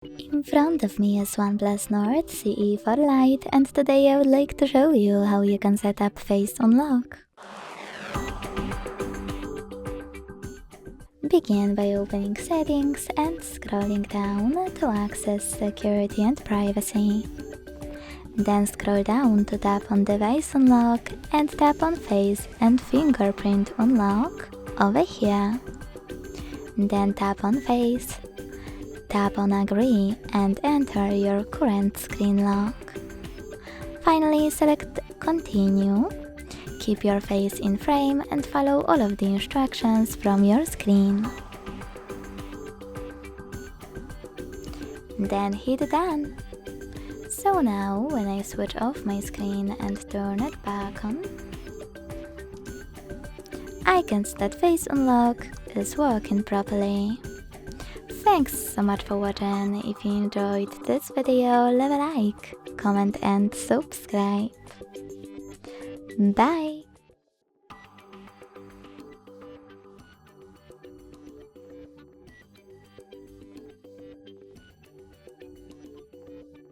In front of me is OnePlus Nord CE4 Lite, and today I would like to show you how you can set up Face Unlock. Begin by opening Settings and scrolling down to access Security and Privacy. Then scroll down to tap on Device Unlock and tap on Face and Fingerprint Unlock over here. Then tap on Face. Tap on Agree and enter your current screen lock. Finally, select Continue. Keep your face in frame and follow all of the instructions from your screen. Then hit Done. So now, when I switch off my screen and turn it back on, I can see that Face Unlock is working properly. Thanks so much for watching. If you enjoyed this video, leave a like, comment and subscribe. Bye!